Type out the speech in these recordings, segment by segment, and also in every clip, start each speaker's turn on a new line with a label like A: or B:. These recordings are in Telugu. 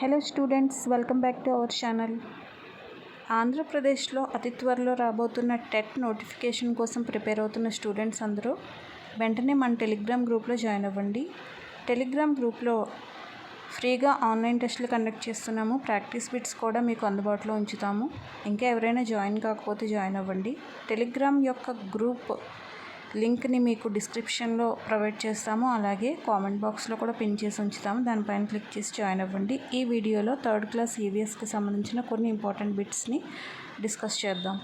A: Hello students, welcome back to our channel. ఆంధ్రప్రదేశ్లో అతి త్వరలో రాబోతున్న టెట్ నోటిఫికేషన్ కోసం ప్రిపేర్ అవుతున్న స్టూడెంట్స్ అందరూ వెంటనే మన టెలిగ్రామ్ గ్రూప్లో జాయిన్ అవ్వండి. టెలిగ్రామ్ గ్రూప్లో ఫ్రీగా ఆన్లైన్ టెస్టులు కండక్ట్ చేస్తున్నాము. ప్రాక్టీస్ బిట్స్ కూడా మీకు అందుబాటులో ఉంచుతాము. ఇంకా ఎవరైనా జాయిన్ కాకపోతే జాయిన్ అవ్వండి. టెలిగ్రామ్ యొక్క గ్రూప్ లింక్ని మీకు డిస్క్రిప్షన్లో ప్రొవైడ్ చేస్తాము. అలాగే కామెంట్ బాక్స్లో కూడా పిన్ చేసి ఉంచుతాము. దానిపైన క్లిక్ చేసి జాయిన్ అవ్వండి. ఈ వీడియోలో థర్డ్ క్లాస్ ఈవీఎస్కి సంబంధించిన కొన్ని ఇంపార్టెంట్ బిట్స్ని డిస్కస్ చేద్దాం.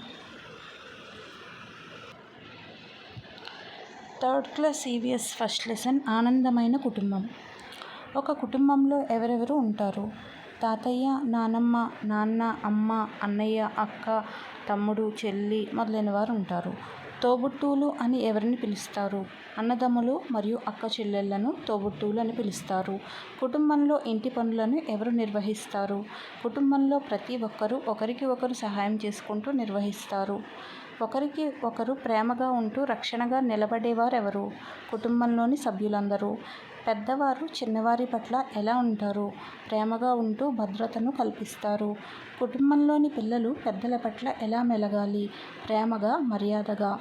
A: Third class EVS first lesson ఆనందమైన కుటుంబం. ఒక కుటుంబంలో ఎవరెవరు ఉంటారు? తాతయ్య, నానమ్మ, నాన్న, అమ్మ, అన్నయ్య, అక్క, తమ్ముడు, చెల్లి మొదలైన వారు ఉంటారు. తోబుట్టువులు అని ఎవరిని పిలుస్తారు? అన్నదమ్ములు మరియు అక్క చెల్లెళ్లను తోబుట్టువులు అని పిలుస్తారు. కుటుంబంలో ఇంటి పనులను ఎవరు నిర్వహిస్తారు? కుటుంబంలో ప్రతి ఒక్కరూ ఒకరికి ఒకరు సహాయం చేసుకుంటూ నిర్వహిస్తారు. ఒకరికి ఒకరు ప్రేమగా ఉంటూ రక్షణగా నిలబడేవారు ఎవరు? కుటుంబంలోని సభ్యులందరూ. పెద్దవారు చిన్నవారి పట్ల ఎలా ఉంటారు? ప్రేమగా ఉంటూ భద్రతను కల్పిస్తారు. కుటుంబంలోని పిల్లలు పెద్దల పట్ల ఎలా మెలగాలి? ప్రేమగా, మర్యాదగా.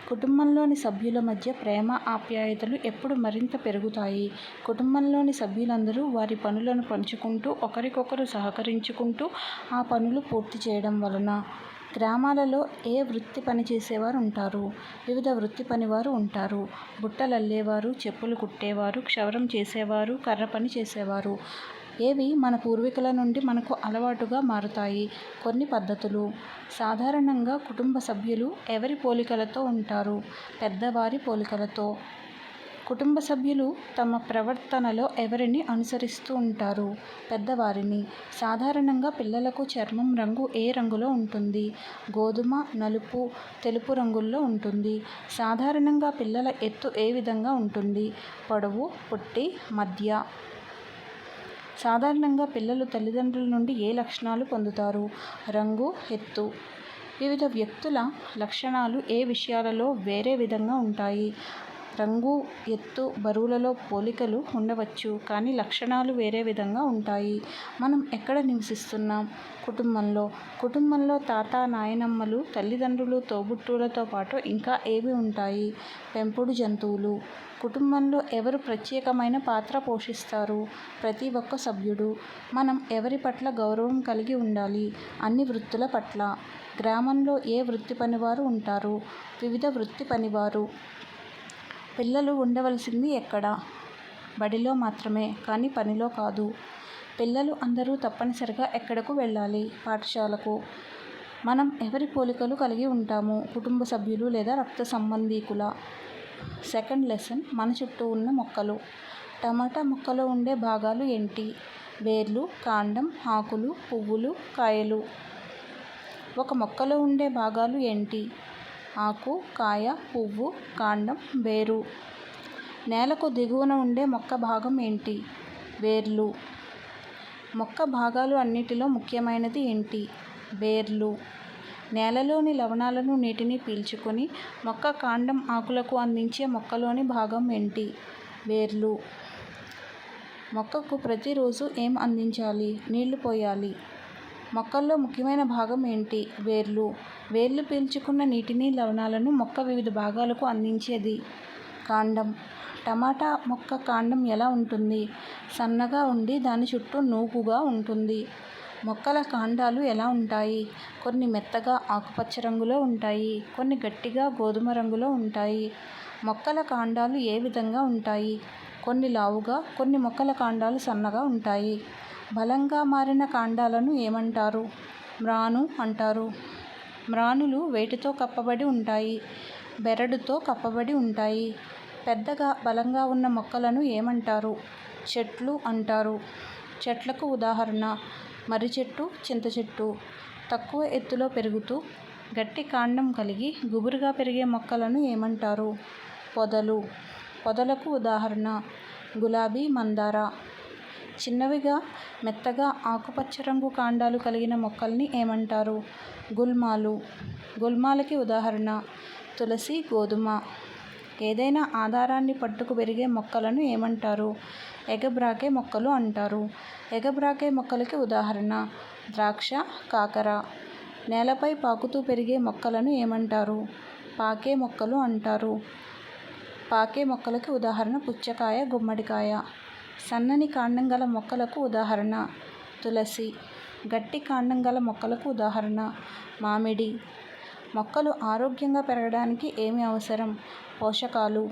A: కుటుంబంలోని సభ్యుల మధ్య ప్రేమ, ఆప్యాయతలు ఎప్పుడు మరింత పెరుగుతాయి? కుటుంబంలోని సభ్యులందరూ వారి పనులను పంచుకుంటూ ఒకరికొకరు సహకరించుకుంటూ ఆ పనులు పూర్తి చేయడం వలన. గ్రామాలలో ఏ వృత్తి పని చేసేవారు ఉంటారు? వివిధ వృత్తి పనివారు ఉంటారు. బుట్టలల్లేవారు, చెప్పులు కుట్టేవారు, క్షవరం చేసేవారు, కర్ర పని చేసేవారు. ఏవి మన పూర్వీకుల నుండి మనకు అలవాటుగా మారుతాయి? కొన్ని పద్ధతులు. సాధారణంగా కుటుంబ సభ్యులు ఎవరి పోలికలతో ఉంటారు? పెద్దవారి పోలికలతో. కుటుంబ సభ్యులు తమ ప్రవర్తనలో ఎవరిని అనుసరిస్తూ ఉంటారు? పెద్దవారిని. సాధారణంగా పిల్లలకు చర్మం రంగు ఏ రంగులో ఉంటుంది? గోధుమ, నలుపు, తెలుపు రంగుల్లో ఉంటుంది. సాధారణంగా పిల్లల ఎత్తు ఏ విధంగా ఉంటుంది? పొడవు, పొట్టి, మధ్య. సాధారణంగా పిల్లలు తల్లిదండ్రుల నుండి ఏ లక్షణాలు పొందుతారు? రంగు, ఎత్తు. వివిధ వ్యక్తుల లక్షణాలు ఏ విషయాలలో వేరే విధంగా ఉంటాయి? రంగు, ఎత్తు, బరువులలో పోలికలు ఉండవచ్చు, కానీ లక్షణాలు వేరే విధంగా ఉంటాయి. మనం ఎక్కడ నివసిస్తున్నాం? కుటుంబంలో. కుటుంబంలో తాత, నాయనమ్మలు, తల్లిదండ్రులు, తోబుట్టువులతో పాటు ఇంకా ఏవి ఉంటాయి? పెంపుడు జంతువులు. కుటుంబంలో ఎవరు ప్రత్యేకమైన పాత్ర పోషిస్తారు? ప్రతి ఒక్క సభ్యుడు. మనం ఎవరి పట్ల గౌరవం కలిగి ఉండాలి? అన్ని వృత్తుల పట్ల. గ్రామంలో ఏ వృత్తి పనివారు ఉంటారు? వివిధ వృత్తి పనివారు. పిల్లలు ఉండవలసింది ఎక్కడ? బడిలో మాత్రమే, కానీ పనిలో కాదు. పిల్లలు అందరూ తప్పనిసరిగా ఎక్కడకు వెళ్ళాలి? పాఠశాలకు. మనం ఎవరి పోలికలు కలిగి ఉంటాము? కుటుంబ సభ్యులు లేదా రక్త సంబంధీకుల. సెకండ్ లెసన్ మన చుట్టూ ఉన్న మొక్కలు. టమాటా మొక్కలో ఉండే భాగాలు ఏంటి? వేర్లు, కాండం, ఆకులు, పువ్వులు, కాయలు. ఒక మొక్కలో ఉండే భాగాలు ఏంటి? ఆకు, కాయ, పువ్వు, కాండం, వేరు. నేలకు దిగువన ఉండే మొక్క భాగం ఏంటి? వేర్లు. మొక్క భాగాలు అన్నిటిలో ముఖ్యమైనది ఏంటి? వేర్లు. నేలలోని లవణాలను, నీటిని పీల్చుకొని మొక్క కాండం, ఆకులకు అందించే మొక్కలోని భాగం ఏంటి? వేర్లు. మొక్కకు ప్రతిరోజు ఏం అందించాలి? నీళ్లు పోయాలి. మొక్కల్లో ముఖ్యమైన భాగం ఏంటి? వేర్లు. వేర్లు పీల్చుకున్న నీటిని, లవణాలను మొక్క వివిధ భాగాలకు అందించేది కాండం. టమాటా మొక్క కాండం ఎలా ఉంటుంది? సన్నగా ఉండి దాని చుట్టూ నూకుగా ఉంటుంది. మొక్కల కాండాలు ఎలా ఉంటాయి? కొన్ని మెత్తగా ఆకుపచ్చ రంగులో ఉంటాయి, కొన్ని గట్టిగా గోధుమ రంగులో ఉంటాయి. మొక్కల కాండాలు ఏ విధంగా ఉంటాయి? కొన్ని లావుగా, కొన్ని మొక్కల కాండాలు సన్నగా ఉంటాయి. బలంగా మారిన కాండాలను ఏమంటారు? మ్రాను అంటారు. మ్రానులు వేటితో కప్పబడి ఉంటాయి? బెరడుతో కప్పబడి ఉంటాయి. పెద్దగా బలంగా ఉన్న మొక్కలను ఏమంటారు? చెట్లు అంటారు. చెట్లకు ఉదాహరణ మర్రి చెట్టు, చింత చెట్టు. తక్కువ ఎత్తులో పెరుగుతూ గట్టి కాండం కలిగి గుబురుగా పెరిగే మొక్కలను ఏమంటారు? పొదలు. పొదలకు ఉదాహరణ గులాబీ, మందార. చిన్నవిగా మెత్తగా ఆకుపచ్చ రంగు కాండాలు కలిగిన మొక్కల్ని ఏమంటారు? గుల్మాలు. గుల్మాలకి ఉదాహరణ తులసి, గోధుమ. ఏదైనా ఆధారాన్ని పట్టుకు పెరిగే మొక్కలను ఏమంటారు? ఎగబ్రాకే మొక్కలు అంటారు. ఎగబ్రాకే మొక్కలకి ఉదాహరణ ద్రాక్ష, కాకర. నేలపై పాకుతూ పెరిగే మొక్కలను ఏమంటారు? పాకే మొక్కలు అంటారు. పాకే మొక్కలకి ఉదాహరణ పుచ్చకాయ, గుమ్మడికాయ. సన్నని కాండం గల మొక్కలకు ఉదాహరణ తులసి. గట్టి కాండం గల మొక్కలకు ఉదాహరణ మామిడి. మొక్కలు ఆరోగ్యంగా పెరగడానికి ఏమి అవసరం? పోషకాలు.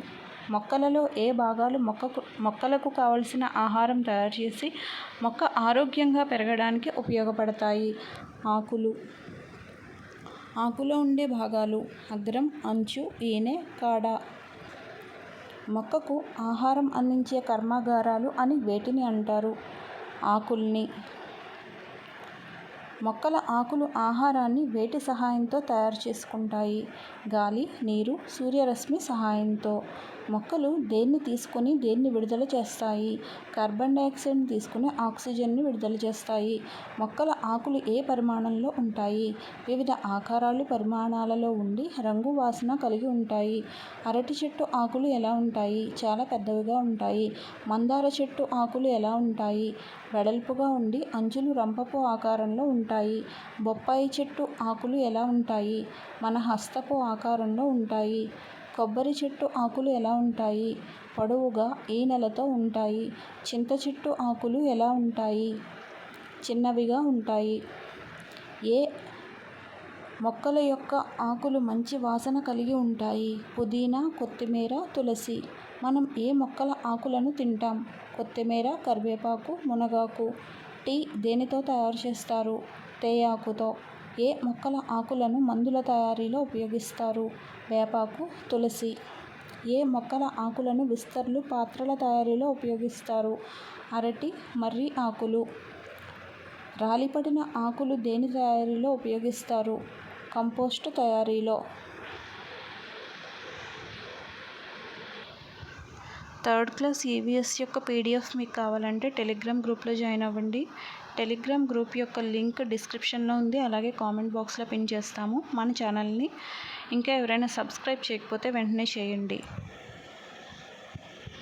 A: మొక్కలలో ఏ భాగాలు మొక్కలకు కావలసిన ఆహారం తయారు చేసి మొక్క ఆరోగ్యంగా పెరగడానికి ఉపయోగపడతాయి? ఆకులు. ఆకులో ఉండే భాగాలు అగ్రం, అంచు, ఈనె, కాడ. మొక్కకు ఆహారం అందించే కర్మాగారాలు అని వేటిని అంటారు? ఆకుల్ని. మొక్కల ఆకులు ఆహారాన్ని వేటి సహాయంతో తయారు చేసుకుంటాయి? గాలి, నీరు, సూర్యరశ్మి సహాయంతో. మొక్కలు దేన్ని తీసుకొని దేన్ని విడుదల చేస్తాయి? కార్బన్ డయాక్సైడ్ని తీసుకుని ఆక్సిజన్ని విడుదల చేస్తాయి. మొక్కల ఆకులు ఏ పరిమాణంలో ఉంటాయి? వివిధ ఆకారాలు, పరిమాణాలలో ఉండి రంగు, వాసన కలిగి ఉంటాయి. అరటి చెట్టు ఆకులు ఎలా ఉంటాయి? చాలా పెద్దవిగా ఉంటాయి. మందార చెట్టు ఆకులు ఎలా ఉంటాయి? వెడల్పుగా ఉండి అంచులు రంపపు ఆకారంలో ఉంటాయి. బొప్పాయి చెట్టు ఆకులు ఎలా ఉంటాయి? మన హస్తపు ఆకారంలో ఉంటాయి. కొబ్బరి చెట్టు ఆకులు ఎలా ఉంటాయి? పొడవుగా ఈనెలతో ఉంటాయి. చింత చెట్టు ఆకులు ఎలా ఉంటాయి? చిన్నవిగా ఉంటాయి. ఏ మొక్కల యొక్క ఆకులు మంచి వాసన కలిగి ఉంటాయి? పుదీనా, కొత్తిమీర, తులసి. మనం ఏ మొక్కల ఆకులను తింటాం? కొత్తిమీర, కరివేపాకు, మునగాకు. టీ దేనితో తయారు చేస్తారు? తేయాకుతో. ఏ మొక్కల ఆకులను మందుల తయారీలో ఉపయోగిస్తారు? వేపాకు, తులసి. ఏ మొక్కల ఆకులను విస్తర్లు, పాత్రల తయారీలో ఉపయోగిస్తారు? అరటి, మర్రి ఆకులు. రాలిపడిన ఆకులు దేని తయారీలో ఉపయోగిస్తారు? కంపోస్టు తయారీలో. థర్డ్ క్లాస్ ఈవీఎస్ యొక్క పీడిఎఫ్ మీకు కావాలంటే టెలిగ్రామ్ గ్రూప్లో జాయిన్ అవ్వండి. టెలిగ్రామ్ గ్రూప్ యొక్క లింక్ డిస్క్రిప్షన్లో ఉంది. అలాగే కామెంట్ బాక్స్లో పిన్ చేస్తాము. మన ఛానల్ని ఇంకా ఎవరైనా సబ్స్క్రైబ్ చేయకపోతే వెంటనే చేయండి.